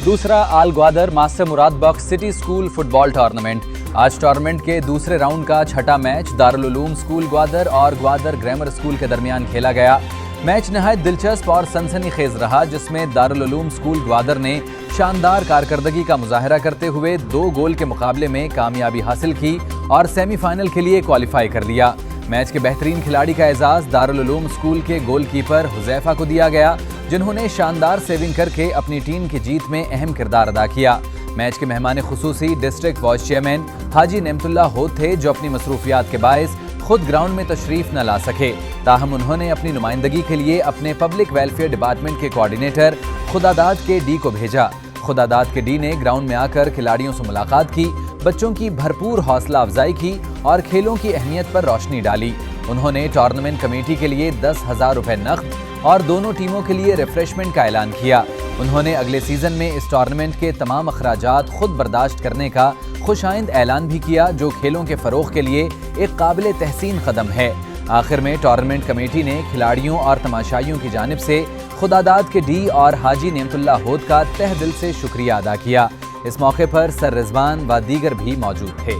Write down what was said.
دوسرا آل گوادر ماسٹر مراد بخش city school fit بال tournament. آج tournament کے دوسرے راؤنڈ کا چھٹا میچ دارالعلوم اسکول گوادر اور گوادر گرامر اسکول کے درمیان کھیلا گیا۔ میچ نہایت دلچسپ اور سنسنی خیز رہا، جس میں دارالعلوم اسکول گوادر نے شاندار کارکردگی کا مظاہرہ کرتے ہوئے 2 گول کے مقابلے میں کامیابی حاصل کی اور سیمی فائنل کے لیے کوالیفائی کر لیا۔ میچ کے بہترین کھلاڑی کا اعزاز دارالعلوم اسکول کے گول کیپر حذیفہ کو دیا گیا، جنہوں نے شاندار سیونگ کر کے اپنی ٹیم کی جیت میں اہم کردار ادا کیا۔ میچ کے مہمان خصوصی ڈسٹرکٹ وائس چیئرمین حاجی نعمت اللہ ہود تھے، جو اپنی مصروفیات کے باعث خود گراؤنڈ میں تشریف نہ لا سکے، تاہم انہوں نے اپنی نمائندگی کے لیے اپنے پبلک ویلفیئر ڈپارٹمنٹ کے کوارڈینیٹر خداداد کے ڈی کو بھیجا۔ خداداد کے ڈی نے گراؤنڈ میں آ کر کھلاڑیوں سے ملاقات کی، بچوں کی بھرپور حوصلہ افزائی کی اور کھیلوں کی اہمیت پر روشنی ڈالی۔ انہوں نے ٹورنامنٹ کمیٹی کے لیے 10,000 روپے نقد اور دونوں ٹیموں کے لیے ریفریشمنٹ کا اعلان کیا۔ انہوں نے اگلے سیزن میں اس ٹورنامنٹ کے تمام اخراجات خود برداشت کرنے کا خوشائند اعلان بھی کیا، جو کھیلوں کے فروغ کے لیے ایک قابل تحسین قدم ہے۔ آخر میں ٹورنامنٹ کمیٹی نے کھلاڑیوں اور تماشائیوں کی جانب سے خداداد کے ڈی اور حاجی نعمت اللہ ہود کا تہ دل سے شکریہ ادا کیا۔ اس موقع پر سر رضوان و دیگر بھی موجود تھے۔